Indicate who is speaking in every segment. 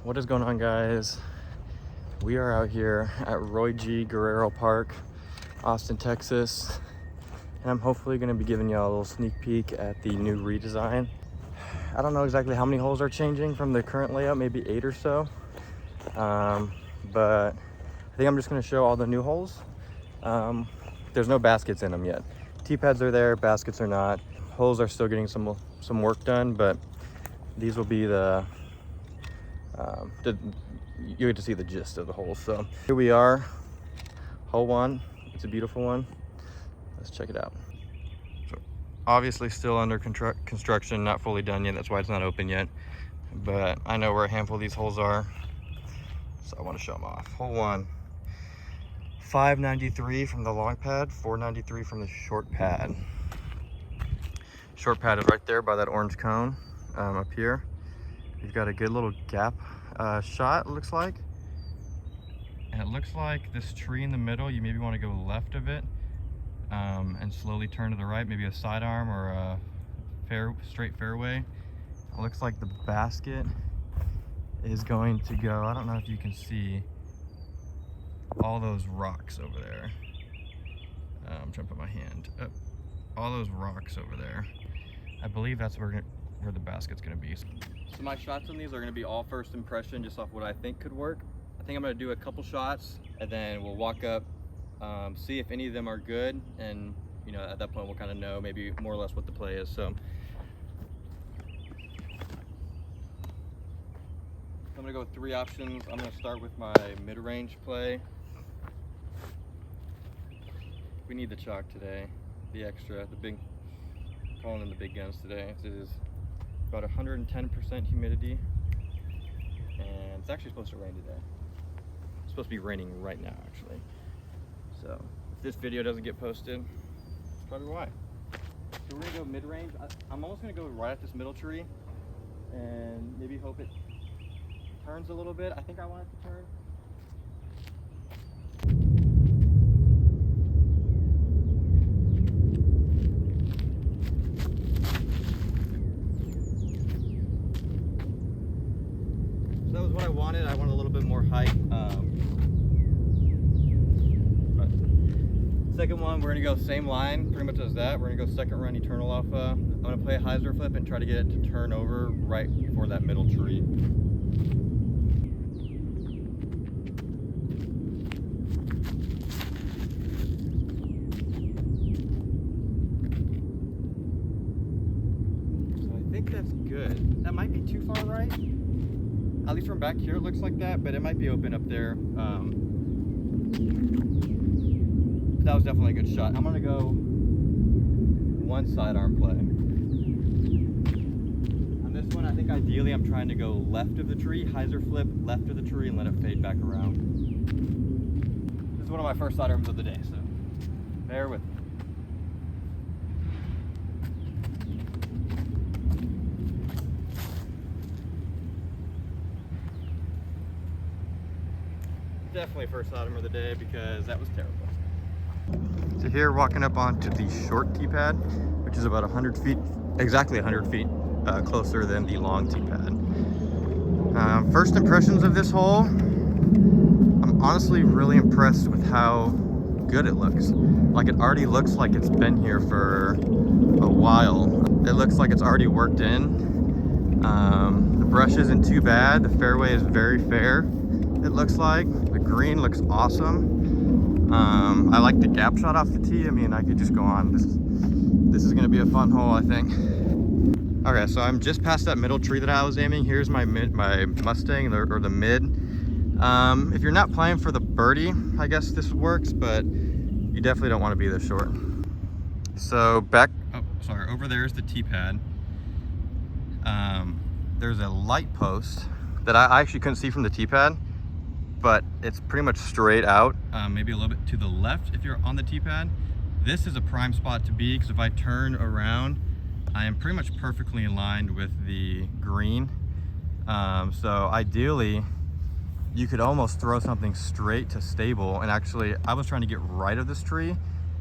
Speaker 1: What is going on, guys? We are out here at Roy G. Guerrero Park, Austin, Texas, and I'm hopefully going to be giving y'all a little sneak peek at the new redesign. I don't know exactly how many holes are changing from the current layout, maybe 8 or so, but I think I'm just going to show all the new holes. There's no baskets in them yet. Tee-pads are there, baskets are not. Holes are still getting some work done, but these will be you get to see the gist of the holes. So here we are, hole 1. It's a beautiful one. Let's check it out. So obviously still under construction, not fully done yet. That's why it's not open yet. But I know where a handful of these holes are, so I want to show them off. Hole 1, 593 from the long pad, 493 from the short pad. Short pad is right there by that orange cone up here. You've got a good little gap shot, it looks like. And it looks like this tree in the middle, you maybe want to go left of it and slowly turn to the right, maybe a sidearm or a straight fairway. It looks like the basket is going to go, I don't know if you can see all those rocks over there. I'm trying to put my hand up. All those rocks over there. I believe that's where the basket's gonna be. So my shots on these are gonna be all first impression, just off what I think could work. I think I'm gonna do a couple shots and then we'll walk up, see if any of them are good, and you know, at that point we'll kind of know maybe more or less what the play is. So I'm gonna go with 3 options. I'm gonna start with my mid-range play. We need the chalk today, the extra, the big, calling in the big guns today. It is about 110% humidity, and it's actually supposed to rain today. It's supposed to be raining right now, actually. So if this video doesn't get posted, that's probably why. So we're gonna go mid-range. I'm almost gonna go right at this middle tree and maybe hope it turns a little bit. I think I want it to turn. So that was what I wanted. I wanted a little bit more height. But second one, we're gonna go same line, pretty much as that. We're gonna go second run eternal alpha. I'm gonna play a hyzer flip and try to get it to turn over right before that middle tree. That's good. That might be too far right. At least from back here it looks like that, but it might be open up there. That was definitely a good shot. I'm gonna go one sidearm play. On this one, I think ideally I'm trying to go left of the tree, hyzer flip left of the tree and let it fade back around. This is one of my first sidearms of the day, so bear with me. Definitely first sidearm of the day because that was terrible. So here, walking up onto the short tee pad, which is about 100 feet, exactly 100 feet closer than the long tee pad. First impressions of this hole, I'm honestly really impressed with how good it looks. Like, it already looks like it's been here for a while. It looks like it's already worked in. The brush isn't too bad. The fairway is very fair. It looks like the green looks awesome. I like the gap shot off the tee. I mean, I could just go on. This is gonna be a fun hole, I think. Okay, so I'm just past that middle tree that I was aiming. Here's my Mustang, or the mid. If you're not playing for the birdie, I guess this works, but you definitely don't want to be this short. So over there is the tee pad. There's a light post that I actually couldn't see from the tee pad, but it's pretty much straight out, maybe a little bit to the left if you're on the tee pad. This is a prime spot to be, because if I turn around, I am pretty much perfectly aligned with the green. So ideally, you could almost throw something straight to stable, and actually, I was trying to get right of this tree,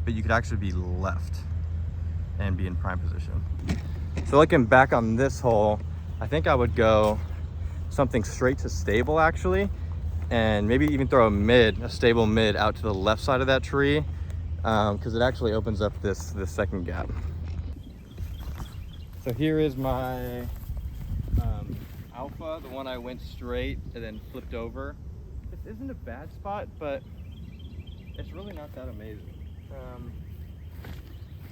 Speaker 1: but you could actually be left and be in prime position. So looking back on this hole, I think I would go something straight to stable actually, and maybe even throw a stable mid out to the left side of that tree, because it actually opens up this second gap. So here is my alpha, the one I went straight and then flipped over. This isn't a bad spot, but it's really not that amazing.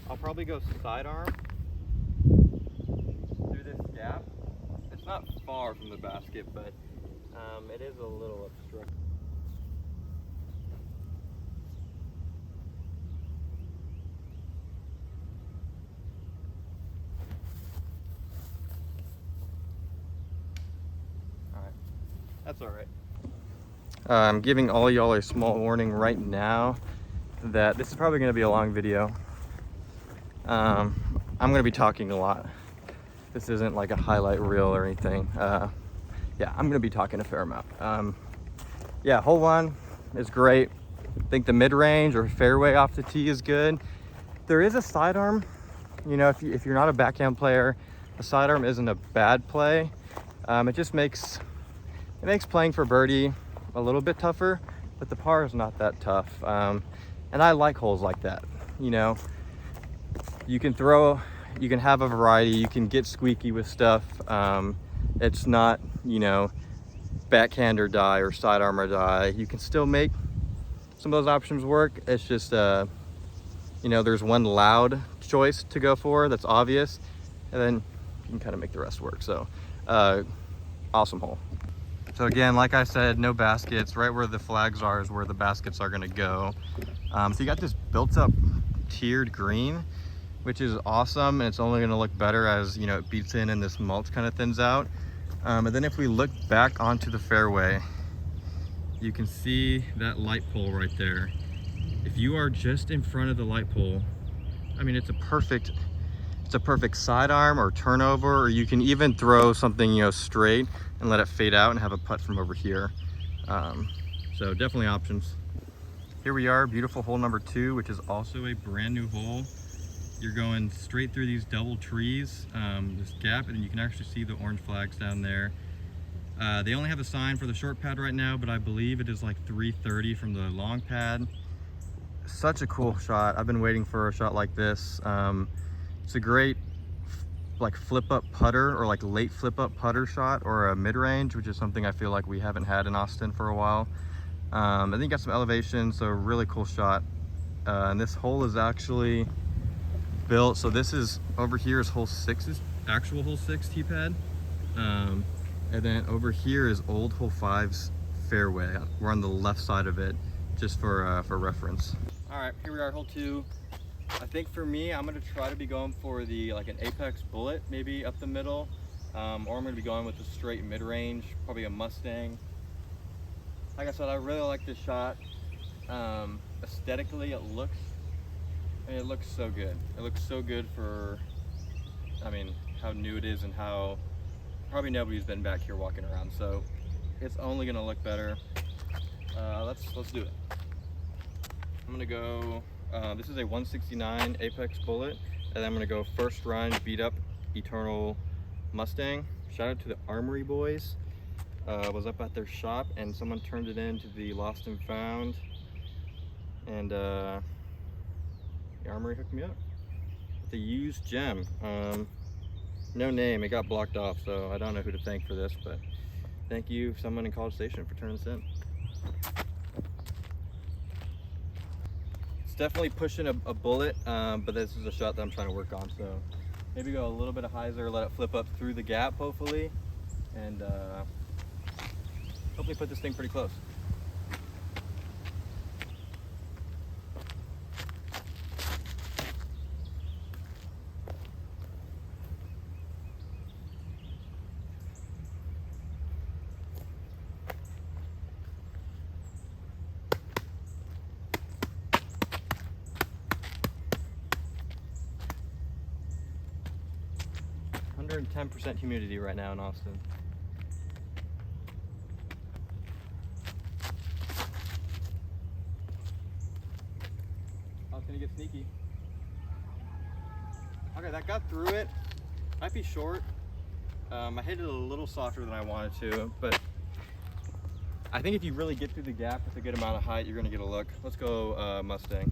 Speaker 1: I'll probably go sidearm through this gap. It's not far from the basket, but it is a little obstructed. Alright, that's alright. I'm giving all y'all a small warning right now that this is probably going to be a long video. I'm going to be talking a lot. This isn't like a highlight reel or anything. Yeah, I'm going to be talking a fair amount. Yeah, hole one is great. I think the mid-range or fairway off the tee is good. There is a sidearm. You know, if you're not a backhand player, a sidearm isn't a bad play. It just makes playing for birdie a little bit tougher, but the par is not that tough. And I like holes like that. You know, you can have a variety, you can get squeaky with stuff. It's not, you know, backhand or die or sidearm or die. You can still make some of those options work. It's just, you know, there's one loud choice to go for that's obvious, and then you can kind of make the rest work. So, awesome hole. So again, like I said, no baskets. Right where the flags are is where the baskets are gonna go. So you got this built up tiered green, which is awesome, and it's only gonna look better as, you know, it beats in and this mulch kind of thins out. And then if we look back onto the fairway, you can see that light pole right there. If you are just in front of the light pole, I mean, it's a perfect sidearm or turnover, or you can even throw something, you know, straight and let it fade out and have a putt from over here. So definitely options. Here we are, beautiful hole number 2, which is also a brand new hole. You're going straight through these double trees, this gap, and you can actually see the orange flags down there. They only have a sign for the short pad right now, but I believe it is like 330 from the long pad. Such a cool shot. I've been waiting for a shot like this. It's a great like flip up putter, or like late flip up putter shot, or a mid-range, which is something I feel like we haven't had in Austin for a while. I think you got some elevation, so really cool shot. And this hole is actually built, so this is over here is hole 6's actual hole 6 tee pad, and then over here is old hole 5's fairway. We're on the left side of it, just for reference. All right, here we are, hole 2. I think for me, I'm gonna try to be going for like an Apex bullet, maybe up the middle, or I'm gonna be going with a straight mid-range, probably a Mustang. Like I said, I really like this shot. Aesthetically, it looks so good. It looks so good for, I mean, how new it is and how probably nobody's been back here walking around. So it's only gonna look better. Let's do it. I'm gonna go. This is a 169 Apex bullet, and then I'm gonna go first run beat up Eternal Mustang. Shout out to the Armory boys. Was up at their shop and someone turned it into the Lost and Found, and the Armory hooked me up with a used gem. No name, it got blocked off, so I don't know who to thank for this, but thank you someone in College Station for turning this in. It's definitely pushing a bullet, but this is a shot that I'm trying to work on, so maybe go a little bit of hyzer, let it flip up through the gap hopefully, and hopefully put this thing pretty close. Under 10% humidity right now in Austin. I was gonna get sneaky. Okay, that got through it. Might be short. I hit it a little softer than I wanted to, but I think if you really get through the gap with a good amount of height, you're gonna get a look. Let's go Mustang.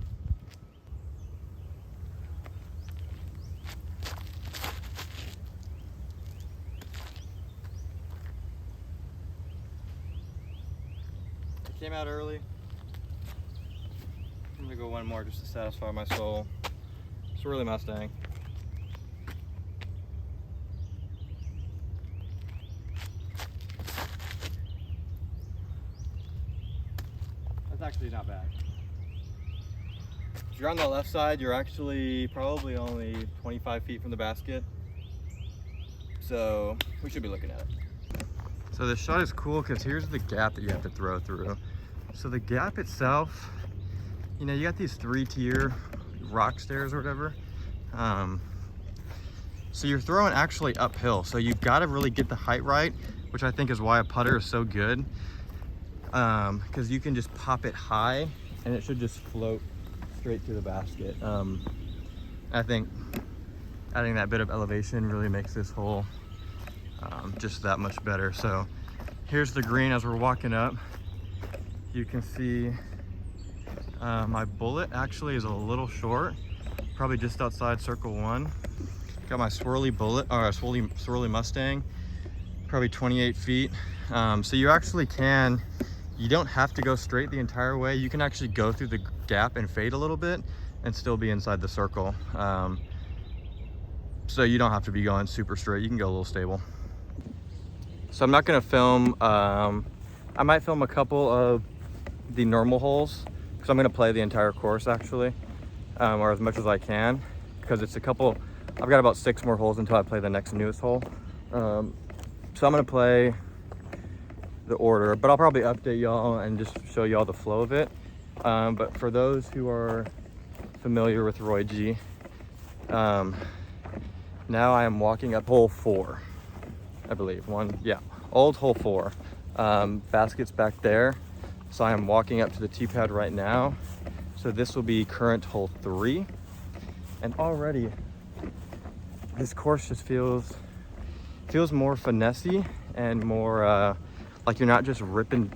Speaker 1: It came out early. I'm gonna go one more just to satisfy my soul. It's really Mustang. That's actually not bad. If you're on the left side, you're actually probably only 25 feet from the basket. So we should be looking at it. So this shot is cool because here's the gap that you have to throw through. So the gap itself, you know, you got these 3-tier rock stairs or whatever. So you're throwing actually uphill. So you've got to really get the height right, which I think is why a putter is so good. Because you can just pop it high and it should just float straight to the basket. I think adding that bit of elevation really makes this hole just that much better. So here's the green as we're walking up. You can see my bullet actually is a little short, probably just outside circle 1. Got my swirly bullet, or swirly Mustang, probably 28 feet. So you actually can, you don't have to go straight the entire way. You can actually go through the gap and fade a little bit and still be inside the circle. So you don't have to be going super straight. You can go a little stable. So I'm not gonna film, I might film a couple of the normal holes because I'm gonna play the entire course actually, or as much as I can, because it's a couple, I've got about 6 more holes until I play the next newest hole. So I'm gonna play the order, but I'll probably update y'all and just show y'all the flow of it. But for those who are familiar with Roy G, now I am walking up hole 4, I believe. Old hole 4. Basket's back there. So I am walking up to the tee pad right now. So this will be current hole 3. And already this course just feels more finessey and more like you're not just ripping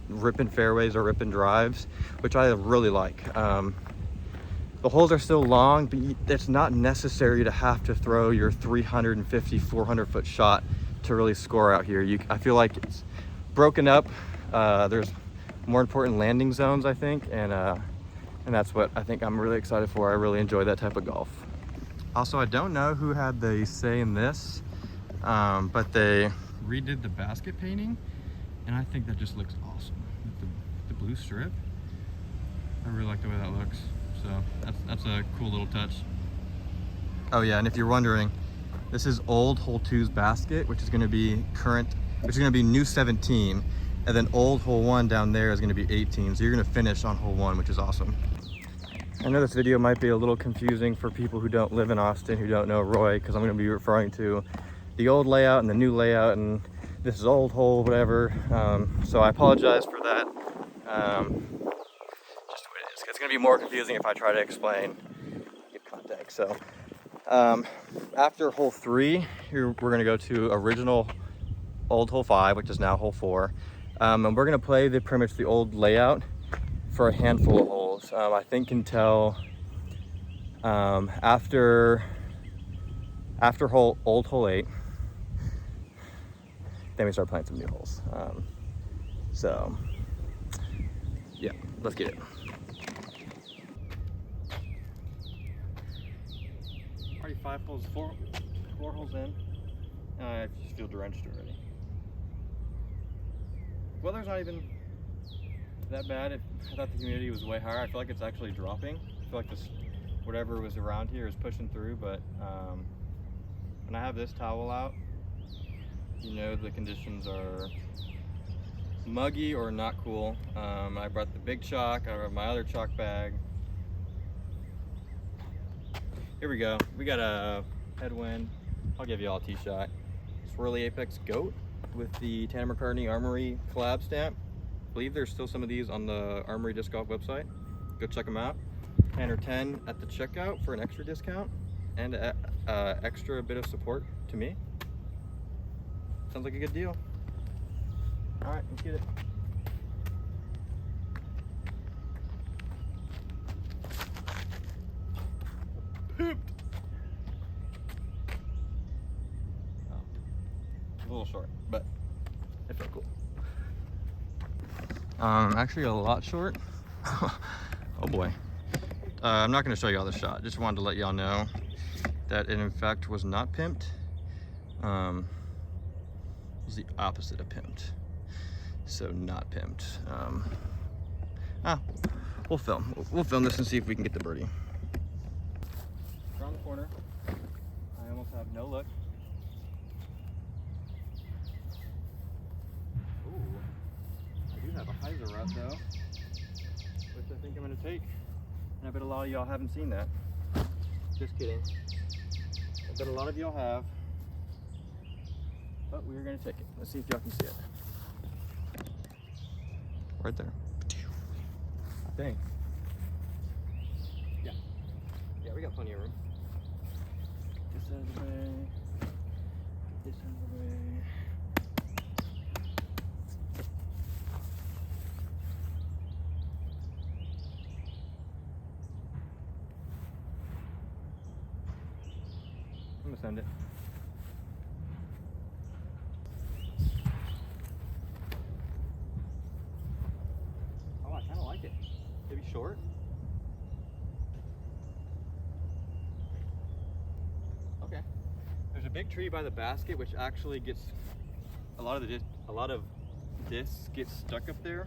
Speaker 1: fairways or ripping drives, which I really like. The holes are still long, but it's not necessary to have to throw your 350, 400 foot shot to really score out here. I feel like it's broken up. There's more important landing zones, I think, and that's what I think I'm really excited for. I really enjoy that type of golf. Also, I don't know who had the say in this, but they redid the basket painting, and I think that just looks awesome. The blue strip, I really like the way that looks. So that's a cool little touch. Oh yeah, and if you're wondering, this is old hole 2's basket, which is going to be new 17, and then old hole 1 down there is going to be 18. So you're going to finish on hole 1, which is awesome. I know this video might be a little confusing for people who don't live in Austin, who don't know Roy, because I'm going to be referring to the old layout and the new layout, and this is old hole, whatever. So I apologize for that. Just the way it is. It's going to be more confusing if I try to explain, give context. So after hole 3, we're going to go to original old hole 5, which is now hole 4. And we're going to play pretty much the old layout for a handful of holes. I think until after old hole 8, then we start playing some new holes. So yeah, let's get it. Already 4 holes in. I just feel drenched already. Weather's not even that bad. I thought the humidity was way higher. I feel like it's actually dropping. I feel like whatever was around here is pushing through, but when I have this towel out, you know the conditions are muggy or not cool. I brought the big chalk, I brought my other chalk bag. Here we go. We got a headwind. I'll give you all a tee shot. Swirly Apex Goat with the Tanner McCartney Armory collab stamp. I believe there's still some of these on the Armory Disc Golf website. Go check them out. Tanner 10 at the checkout for an extra discount and extra bit of support to me. sounds like a good deal. All right, let's get it. Pooped. Oh, a little short, but it felt cool. Actually a lot short. Oh boy. I'm not going to show you all the shot. Just wanted to let y'all know that it in fact was not pimped. It was the opposite of pimped. So not pimped. We'll film. We'll film this and see if we can get the birdie. Around the corner. I almost have no luck. Ooh, I do have a hyzer route though, which I think I'm going to take. And I bet a lot of y'all haven't seen that. Just kidding. I bet a lot of y'all have. But we're gonna take it. Let's see if y'all can see it. Right there. I think. Yeah. Yeah, we got plenty of room. This out of the way. This out of the way. I'm gonna send it. Oh, I kind of like it. Maybe short. Okay. There's a big tree by the basket, which actually gets a lot of discs get stuck up there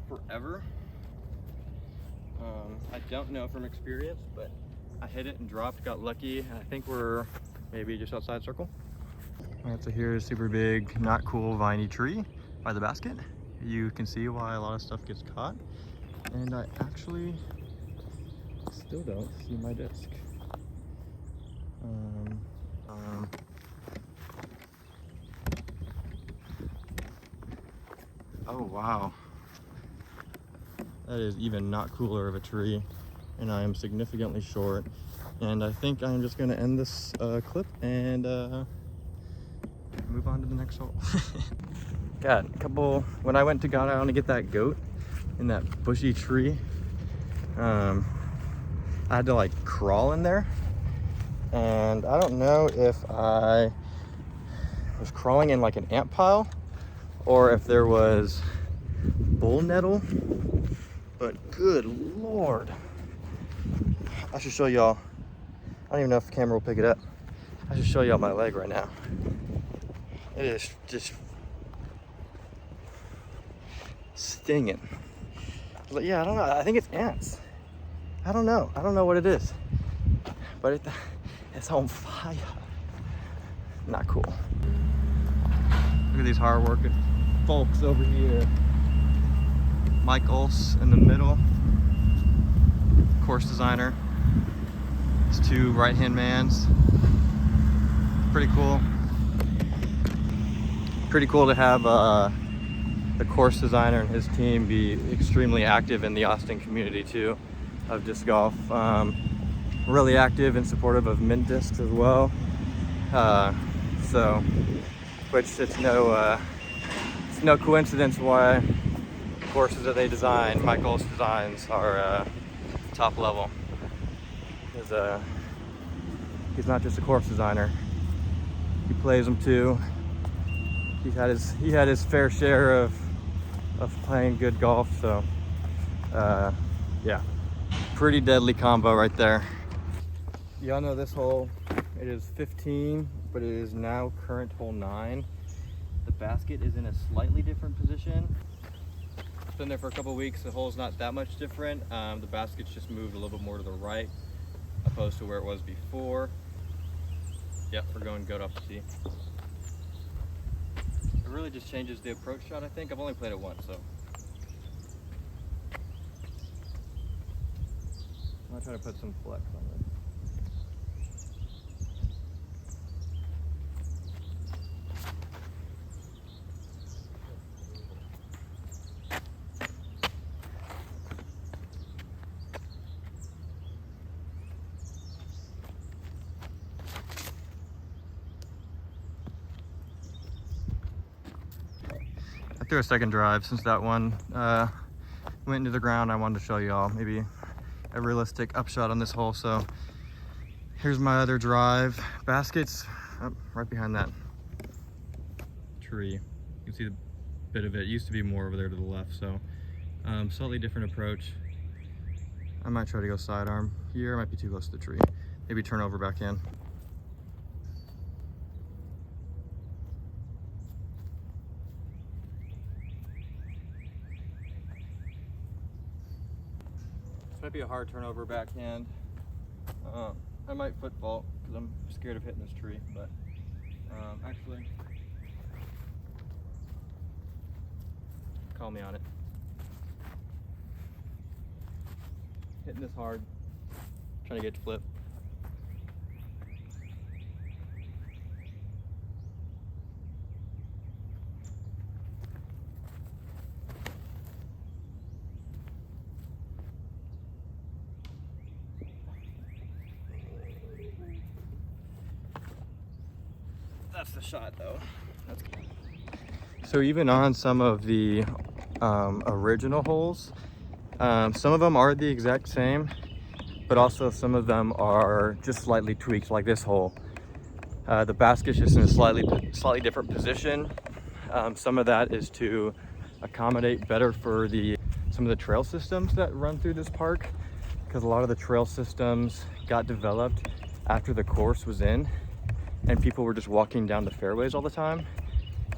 Speaker 1: forever. I don't know from experience, but I hit it and dropped, got lucky, and I think we're maybe just outside circle. All right, so here's a super big, not cool, viney tree by the basket. You can see why a lot of stuff gets caught. And I actually still don't see my disc. Oh, wow. That is even not cooler of a tree. And I am significantly short. And I think I'm just gonna end this clip and move on to the next hole. Got a couple, when I went to go down to get that goat in that bushy tree, I had to like crawl in there. And I don't know if I was crawling in like an ant pile or if there was bull nettle, but good Lord. I should show y'all. I don't even know if the camera will pick it up. I should show y'all my leg right now. It is just stinging. But yeah, I don't know. I think it's ants. I don't know. I don't know what it is. But it's on fire. Not cool. Look at these hard-working folks over here. Mike Ulse in the middle. Course designer. His two right-hand mans. Pretty cool. Pretty cool to have the course designer and his team be extremely active in the Austin community too of disc golf. Really active and supportive of mint discs as well. So, which it's no coincidence why the courses that they design, Mike Ulse designs, are top level. Because he's not just a course designer; he plays them too. He had his fair share of playing good golf. So, yeah, pretty deadly combo right there. Y'all know this hole. It is 15, but it is now current hole 9. The basket is in a slightly different position. It's been there for a couple weeks. The hole's not that much different. The basket's just moved a little bit more to the right, opposed to where it was before. Yep, we're going goat off the tee. It really just changes the approach shot, I think. I've only played it once, so. I'm gonna try to put some flex on this. through a second drive since that one went into the ground. I wanted to show y'all maybe a realistic upshot on this hole. So here's my other drive. Baskets right behind that tree. You can see the bit of it. Used to be more over there to the left, so slightly different approach. I might try to go sidearm here. Might be too close to the tree. Maybe turn over back in. This might be a hard turnover backhand. I might foot fault because I'm scared of hitting this tree, but actually, call me on it. Hitting this hard, trying to get to flip. That's the shot though. That's good. So even on some of the original holes, some of them are the exact same, but also some of them are just slightly tweaked, like this hole. The basket's just in a slightly different position. Some of that is to accommodate better for some of the trail systems that run through this park, because a lot of the trail systems got developed after the course was in and people were just walking down the fairways all the time,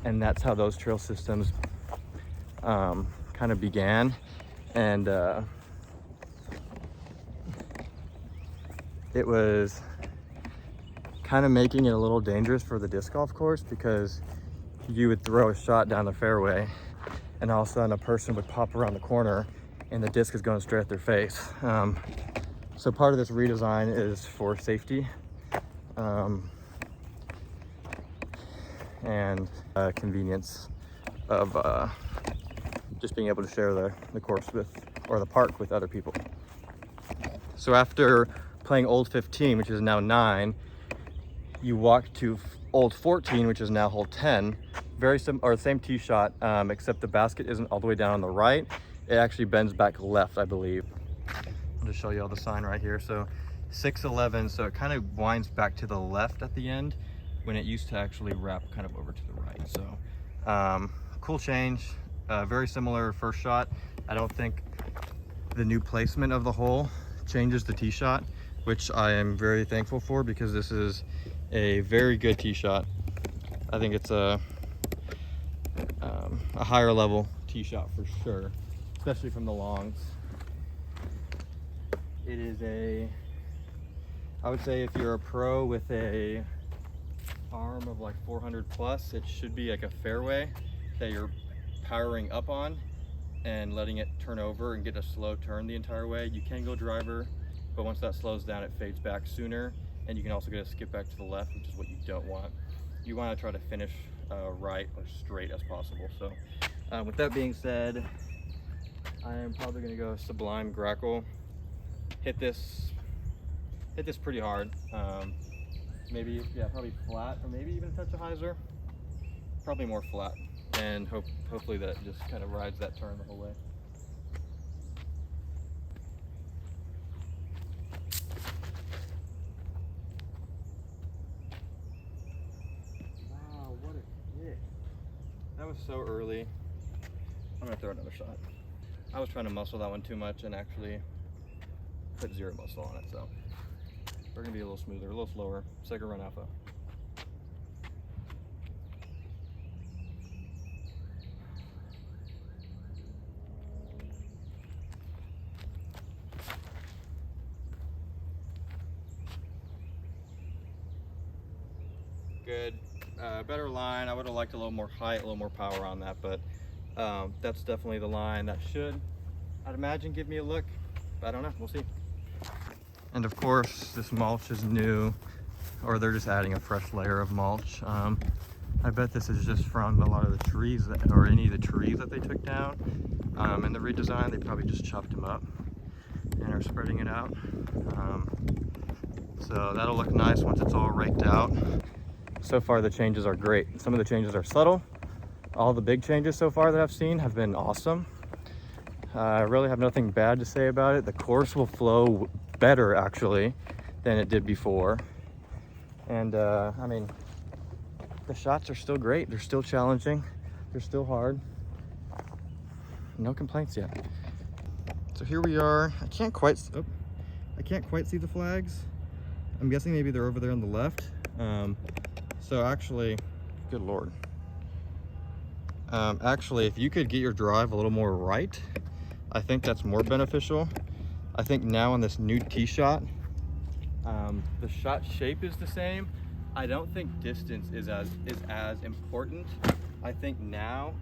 Speaker 1: and that's how those trail systems kind of began. And it was kind of making it a little dangerous for the disc golf course, because you would throw a shot down the fairway and all of a sudden a person would pop around the corner and the disc is going straight at their face. So part of this redesign is for safety and convenience of just being able to share the course with, or the park with, other people. So after playing Old 15, which is now 9, you walk to Old 14, which is now hole 10. Very or the same tee shot, except the basket isn't all the way down on the right. It actually bends back left, I believe. I'll just show you all the sign right here. So 611, so it kind of winds back to the left at the end when it used to actually wrap kind of over to the right. So cool change, very similar first shot. I don't think the new placement of the hole changes the tee shot, which I am very thankful for, because this is a very good tee shot. I think it's a higher level tee shot for sure, especially from the longs. It is I would say if you're a pro with a arm of like 400 plus, it should be like a fairway that you're powering up on and letting it turn over and get a slow turn the entire way. You can go driver, but once that slows down, it fades back sooner, and you can also get a skip back to the left, which is what you don't want. You want to try to finish right or straight as possible. So with that being said, I am probably going to go Sublime Grackle. Hit this pretty hard. Maybe, yeah, probably flat, or maybe even a touch of hyzer. Probably more flat, and hopefully that just kind of rides that turn the whole way. Wow, what a kick. That was so early. I'm gonna throw another shot. I was trying to muscle that one too much and actually put zero muscle on it, so we're gonna be a little smoother, a little slower. Second run alpha. Good, better line. I would have liked a little more height, a little more power on that, but that's definitely the line that should, I'd imagine, give me a look. But I don't know, we'll see. And of course, this mulch is new, or they're just adding a fresh layer of mulch. I bet this is just from a lot of the trees or any of the trees that they took down. In the redesign, they probably just chopped them up and are spreading it out. So that'll look nice once it's all raked out. So far the changes are great. Some of the changes are subtle, All the big changes so far that I've seen have been awesome. I really have nothing bad to say about it. The course will flow better actually than it did before. And I mean, the shots are still great. They're still challenging. They're still hard. No complaints yet. So here we are. I can't quite see the flags. I'm guessing maybe they're over there on the left. So actually, good Lord. Actually, if you could get your drive a little more right, I think that's more beneficial. I think now on this new tee shot, the shot shape is the same. I don't think distance is as important. I think now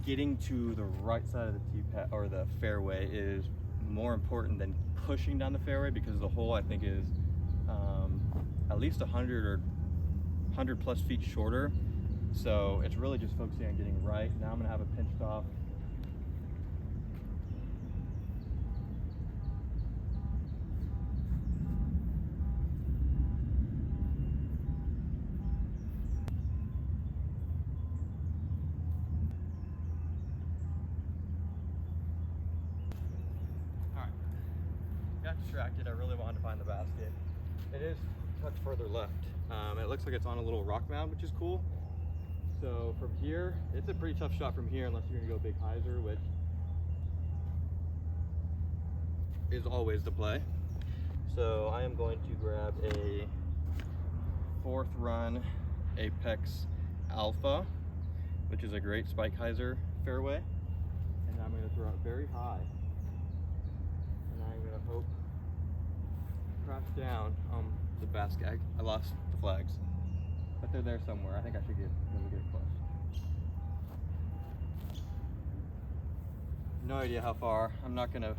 Speaker 1: getting to the right side of the tee pad or the fairway is more important than pushing down the fairway, because the hole I think is at least 100 or 100 plus feet shorter. So it's really just focusing on getting right. Now I'm gonna have it pinched off. All right, got distracted. I really wanted to find the basket. It is a touch further left. It looks like it's on a little rock mound, which is cool. So from here, it's a pretty tough shot from here unless you're gonna go big hyzer, which is always the play. So I am going to grab a 4th run Apex Alpha, which is a great spike hyzer fairway. And I'm gonna throw it very high. And I'm gonna hope crash down on the basket. I lost the flags, but they're there somewhere. I think I should get close. No idea how far. I'm not gonna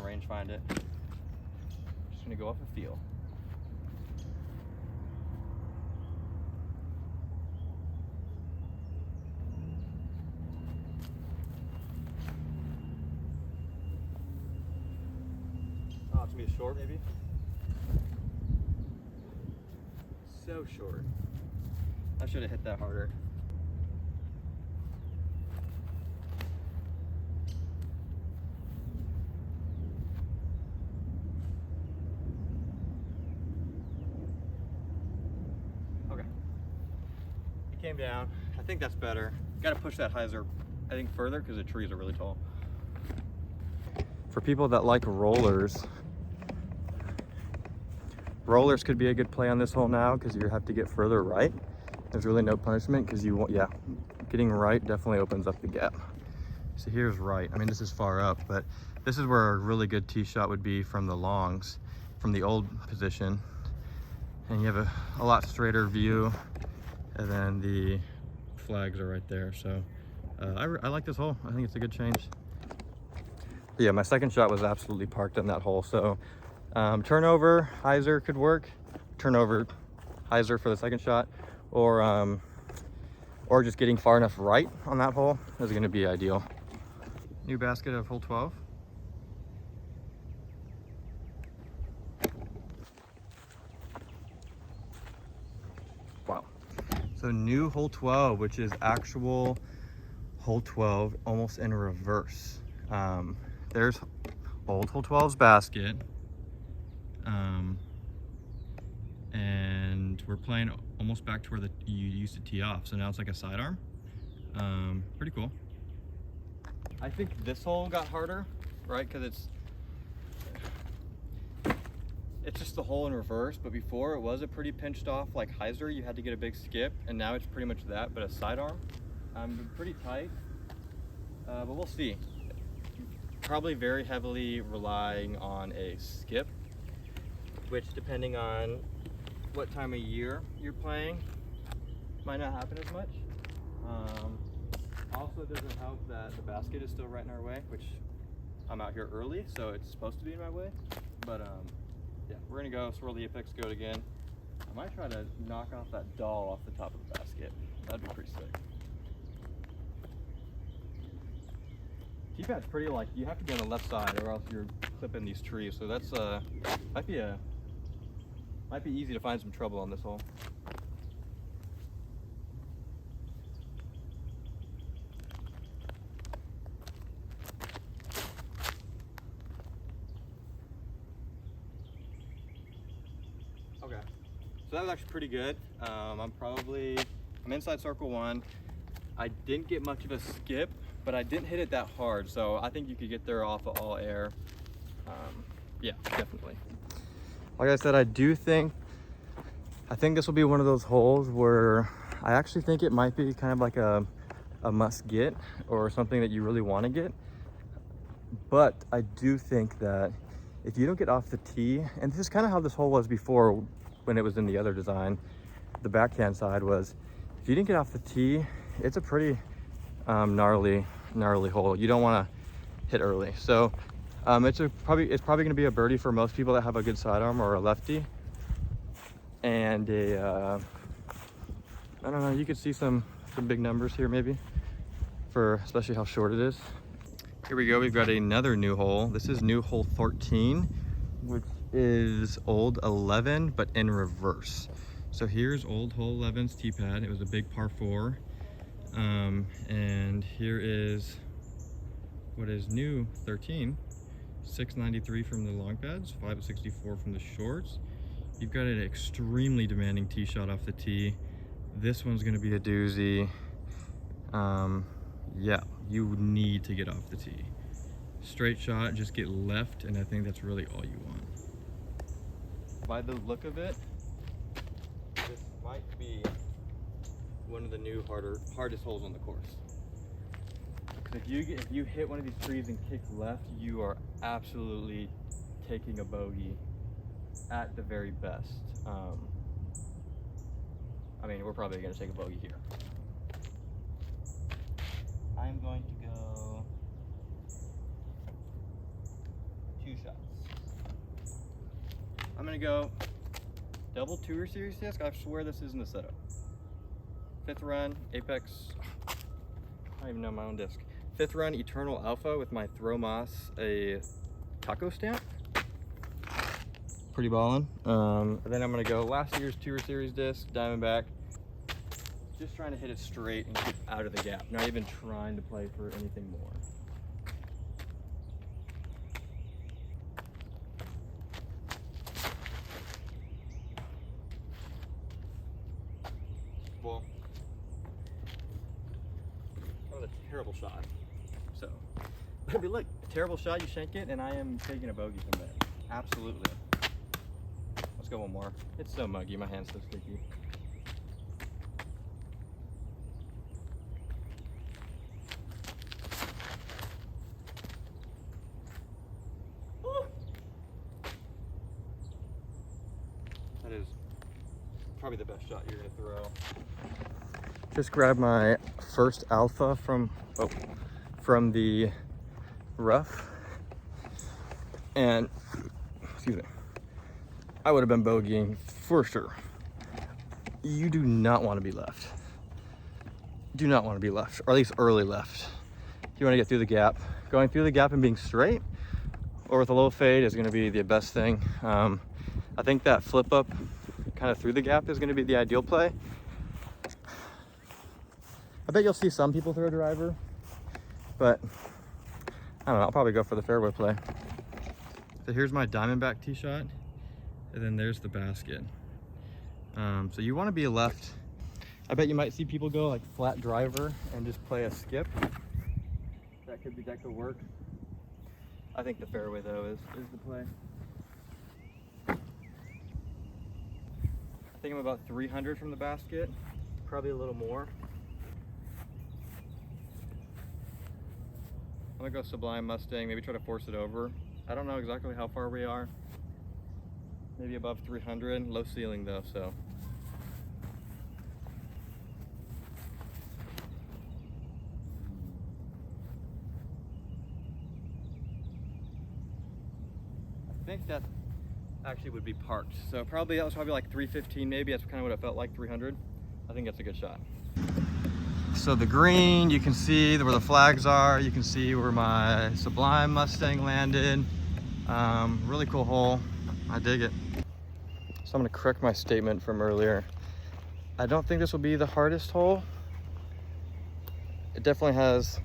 Speaker 1: range find it. Just gonna go off a feel. Oh, it's gonna be short maybe. So short. I should have hit that harder. Okay. It came down. I think that's better. Got to push that hyzer, I think, further because the trees are really tall. For people that like rollers, rollers could be a good play on this hole now because you have to get further right. There's really no punishment because you won't, getting right definitely opens up the gap. So here's right. I mean, this is far up, but this is where a really good tee shot would be from the longs, from the old position. And you have a lot straighter view, and then the flags are right there. So I like this hole. I think it's a good change. But yeah, my second shot was absolutely parked on that hole. So turnover, hyzer could work. Turnover, hyzer for the second shot. Or just getting far enough right on that hole is going to be ideal. New basket of hole 12. Wow. So new hole 12, which is actual hole 12, almost in reverse. There's old hole 12's basket. And we're playing almost back to where you used to tee off. So now it's like a sidearm. Pretty cool. I think this hole got harder, right? Because it's just the hole in reverse. But before it was a pretty pinched off like hyzer. You had to get a big skip, and now it's pretty much that, but a sidearm. Pretty tight, but we'll see. Probably very heavily relying on a skip, which depending on what time of year you're playing might not happen as much. Also, it doesn't help that the basket is still right in our way, which I'm out here early, so it's supposed to be in my way. But yeah, we're gonna go swirl the Apex goat again. I might try to knock off that doll off the top of the basket. That'd be pretty sick. Tee pad's pretty, like, you have to be on the left side or else you're clipping these trees. So that's might be easy to find some trouble on this hole. So that was actually pretty good. I'm inside circle 1. I didn't get much of a skip, but I didn't hit it that hard. So I think you could get there off of all air. Yeah, definitely. Like I said, I think this will be one of those holes where I actually think it might be kind of like a must get, or something that you really want to get. But I do think that if you don't get off the tee, and this is kind of how this hole was before when it was in the other design, the backhand side was, if you didn't get off the tee, it's a pretty gnarly hole. You don't want to hit early. So it's probably going to be a birdie for most people that have a good sidearm or a lefty. And I don't know, you could see some big numbers here maybe, for especially how short it is. Here we go, we've got another new hole. This is new hole 13, which is old 11, but in reverse. So here's old hole 11's tee pad. It was a big par 4. And here is what is new 13. 693 from the long pads, 564 from the shorts. You've got an extremely demanding tee shot off the tee. This one's gonna be a doozy. Yeah, you need to get off the tee. Straight shot, just get left, and I think that's really all you want. By the look of it, this might be one of the new hardest holes on the course. Because if you hit one of these trees and kick left, you are absolutely taking a bogey at the very best. I mean, we're probably going to take a bogey here. I'm going to go 2 shots. I'm going to go double Tour Series disc. I swear this isn't a setup. 5th run, Apex. I don't even know my own disc. 5th run, Eternal Alpha with my Throw Moss, a taco stamp. Pretty ballin'. And then I'm gonna go last year's Tour Series disc, Diamondback. Just trying to hit it straight and keep out of the gap. Not even trying to play for anything more. Well, that was a terrible shot. So, but look, a terrible shot, you shank it, and I am taking a bogey from there. Absolutely. Let's go one more. It's so muggy, my hand's so sticky. That is probably the best shot you're gonna throw. Just grabbed my first alpha from the rough, and excuse me, I would have been bogeying for sure. You do not want to be left. Do not want to be left, or at least early left. You want to get through the gap. Going through the gap and being straight, or with a low fade, is going to be the best thing. I think that flip up kind of through the gap is going to be the ideal play. I bet you'll see some people throw a driver, but I don't know, I'll probably go for the fairway play. So here's my Diamondback tee shot, and then there's the basket. So you want to be left. I bet you might see people go like flat driver and just play a skip. That could work. I think the fairway though is the play. I think I'm about 300 from the basket, probably a little more. I'm gonna go Sublime Mustang, maybe try to force it over. I don't know exactly how far we are. Maybe above 300, low ceiling though, so. I think that actually would be parked. So that was probably like 315 maybe. That's kind of what it felt like, 300. I think that's a good shot. So the green, you can see where the flags are. You can see where my Sublime Mustang landed. Really cool hole. I dig it. So I'm gonna correct my statement from earlier. I don't think this will be the hardest hole. It definitely has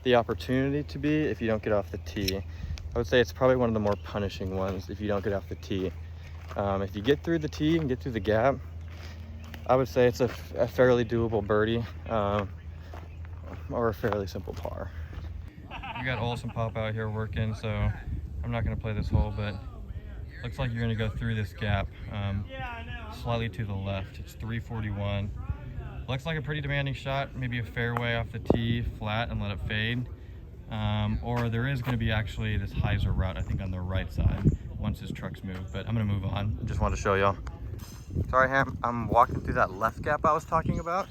Speaker 1: the opportunity to be if you don't get off the tee. I would say it's probably one of the more punishing ones if you don't get off the tee. If you get through the tee and get through the gap, I would say it's a fairly doable birdie, or a fairly simple par. We got Olsen Pop out here working, so I'm not going to play this hole, but looks like you're going to go through this gap slightly to the left. It's 341. Looks like a pretty demanding shot, maybe a fairway off the tee, flat, and let it fade. Or there is going to be actually this hyzer route, I think, on the right side once his trucks move, but I'm going to move on. Just wanted to show y'all. Sorry, Ham, I'm walking through that left gap I was talking about.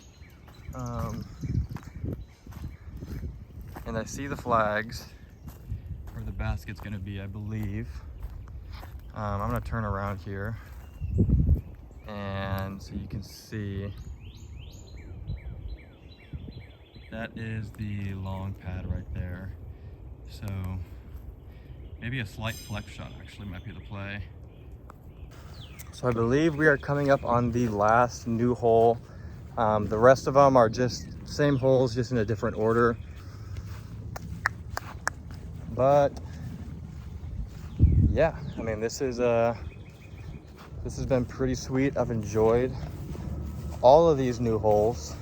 Speaker 1: And I see the flags where the basket's going to be, I believe. I'm going to turn around here, and so you can see that is the long pad right there. So maybe a slight flex shot actually might be the play. So I believe we are coming up on the last new hole. The rest of them are just same holes, just in a different order. But yeah, I mean, this has been pretty sweet. I've enjoyed all of these new holes.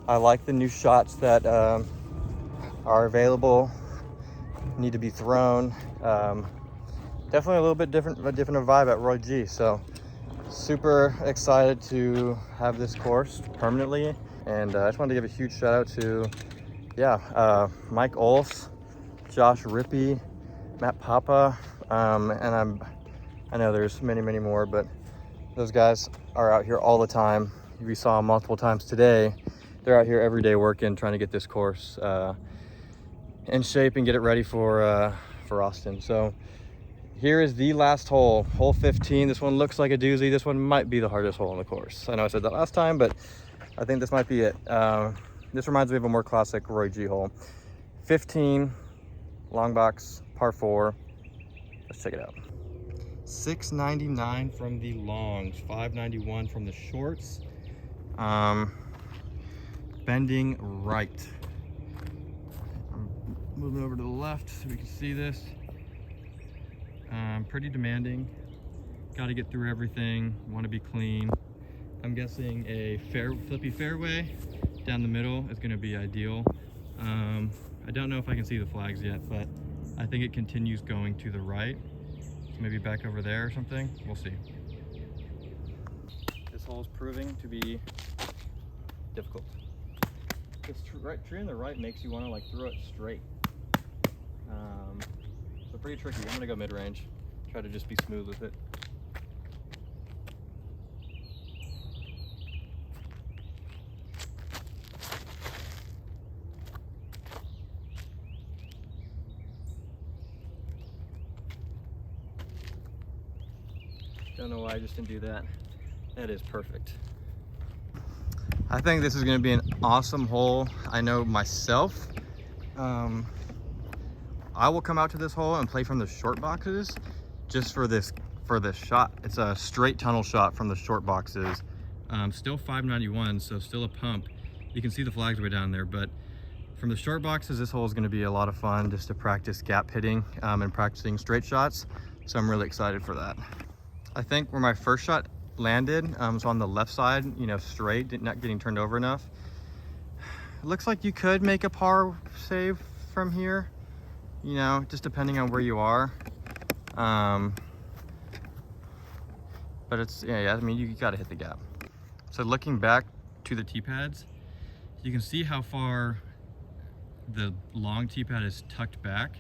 Speaker 1: I like the new shots that are available, need to be thrown. Definitely a little bit different vibe at Roy G. So super excited to have this course permanently. And I just wanted to give a huge shout out to, Mike Olf, Josh Rippey, Matt Papa, and I know there's many more, but those guys are out here all the time. We saw them multiple times today. They're out here every day working, trying to get this course in shape and get it ready for Austin. So here is the last hole, hole 15. This one looks like a doozy. This one might be the hardest hole on the course. I know I said that last time, but I think this might be it. This reminds me of a more classic Roy G hole. 15, long box, par 4. Let's check it out. 699 from the longs, 591 from the shorts. Bending right. I'm moving over to the left so we can see this. Pretty demanding. Got to get through everything. Want to be clean. I'm guessing a flippy fairway down the middle is going to be ideal. I don't know if I can see the flags yet, but I think it continues going to the right. So maybe back over there or something. We'll see. This hole is proving to be difficult. This tree on the right makes you want to throw it straight. So pretty tricky. I'm gonna go mid-range. Try to just be smooth with it. Don't know why I just didn't do that. That is perfect. I think this is going to be an awesome hole. I know myself, I will come out to this hole and play from the short boxes just for this shot. It's a straight tunnel shot from the short boxes. Still 591, so still a pump. You can see the flags way down there, but from the short boxes, this hole is going to be a lot of fun just to practice gap hitting and practicing straight shots. So I'm really excited for that. I think where my first shot landed, so on the left side, straight, not getting turned over enough. It looks like you could make a par save from here, just depending on where you are. But it's, I mean, you got to hit the gap. So looking back to the tee pads, you can see how far the long tee pad is tucked back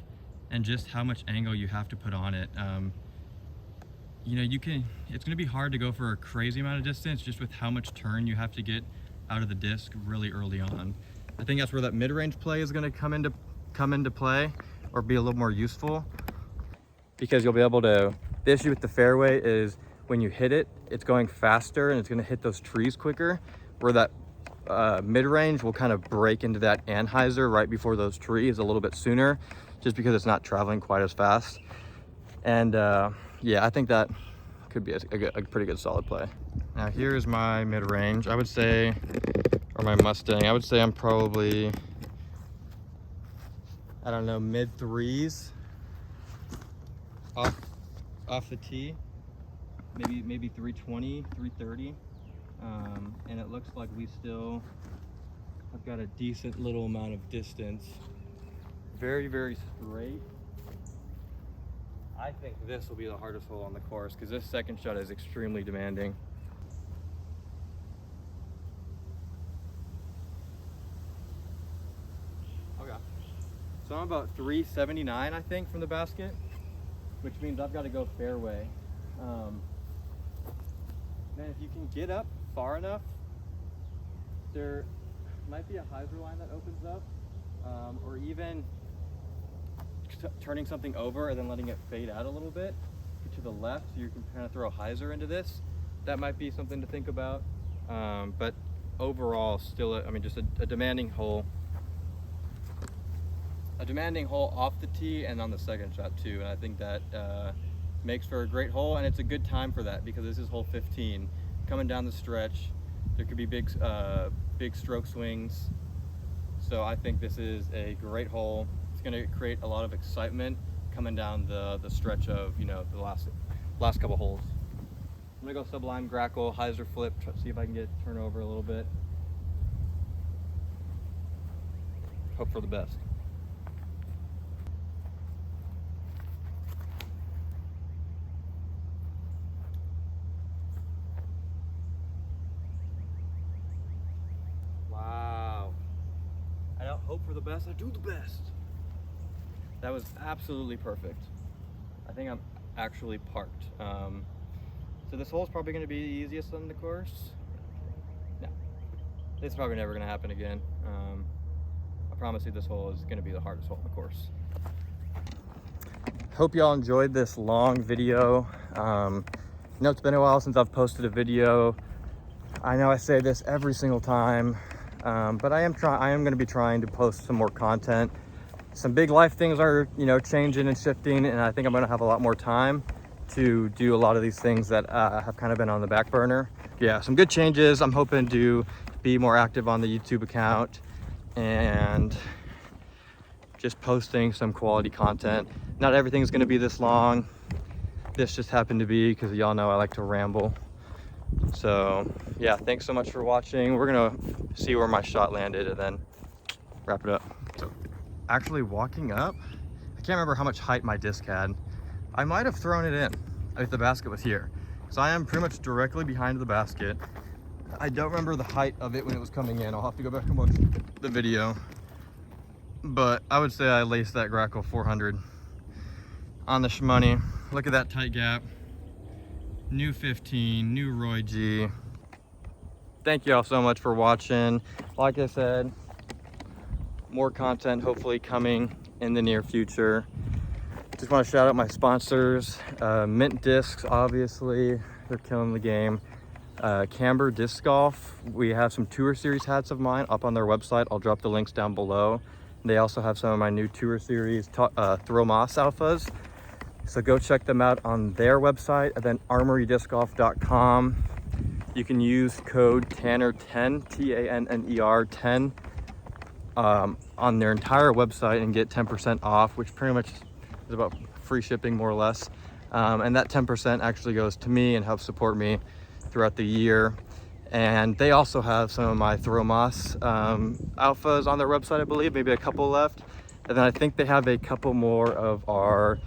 Speaker 1: and just how much angle you have to put on it. It's going to be hard to go for a crazy amount of distance just with how much turn you have to get out of the disc really early on. I think that's where that mid-range play is going to come into play, or be a little more useful, because you'll be able to, the issue with the fairway is when you hit it, it's going faster and it's going to hit those trees quicker, where that mid-range will kind of break into that anhyzer right before those trees a little bit sooner, just because it's not traveling quite as fast. And I think that could be a pretty good solid play. Now here's my mid-range. I would say, or my Mustang, I would say I'm probably, I don't know, mid-3s off the tee. maybe 320, 330. And it looks like I've got a decent little amount of distance. Very, very straight. I think this will be the hardest hole on the course because this second shot is extremely demanding. Okay. So I'm about 379, I think, from the basket, which means I've got to go fairway. Man, if you can get up far enough, there might be a hyzer line that opens up, or even turning something over and then letting it fade out a little bit to the left, so you can kind of throw a hyzer into this. That might be something to think about. But overall, still, just a demanding hole. A demanding hole off the tee and on the second shot too, and I think that makes for a great hole, and it's a good time for that because this is hole 15. Coming down the stretch, there could be big stroke swings, so I think this is a great hole. It's going to create a lot of excitement coming down the stretch of the last couple holes. I'm gonna go sublime grackle, hyzer flip, see if I can get turn over a little bit. Hope for the best. Hope for the best, I do the best. That was absolutely perfect. I think I'm actually parked. So this hole is probably going to be the easiest on the course. No, it's probably never going to happen again. I promise you this hole is going to be the hardest hole on the course. Hope y'all enjoyed this long video. It's been a while since I've posted a video. I know I say this every single time. But I am going to be trying to post some more content. Some big life things are, changing and shifting, and I think I'm going to have a lot more time to do a lot of these things that have kind of been on the back burner. Yeah, some good changes. I'm hoping to be more active on the YouTube account and just posting some quality content. Not everything is going to be this long. This just happened to be because y'all know I like to ramble. So yeah, thanks so much for watching. We're gonna see where my shot landed and then wrap it up. So actually walking up, I can't remember how much height my disc had. I might have thrown it in if the basket was here. So I am pretty much directly behind the basket. I don't remember the height of it when it was coming in. I'll have to go back and watch the video. But I would say I laced that Grackle 400 on the shmoney. Look at that tight gap. New 15, new Roy G. Thank you all so much for watching. Like I said, more content hopefully coming in the near future. Just want to shout out my sponsors, Mint Discs, obviously, they're killing the game. Camber Disc Golf, we have some Tour Series hats of mine up on their website. I'll drop the links down below. They also have some of my new Tour Series Throw Moss Alphas. So go check them out on their website, and then armorydiscgolf.com. You can use code TANNER10, T-A-N-N-E-R 10, on their entire website and get 10% off, which pretty much is about free shipping, more or less. And that 10% actually goes to me and helps support me throughout the year. And they also have some of my Throw Moss alphas on their website, I believe, maybe a couple left. And then I think they have a couple more of our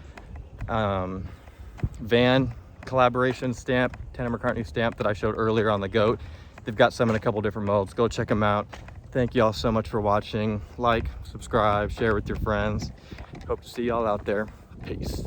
Speaker 1: van collaboration stamp, Tanner McCartney stamp that I showed earlier on the GOAT. They've got some in a couple different molds. Go check them out. Thank you all so much for watching. Like, subscribe, share with your friends. Hope to see y'all out there. Peace.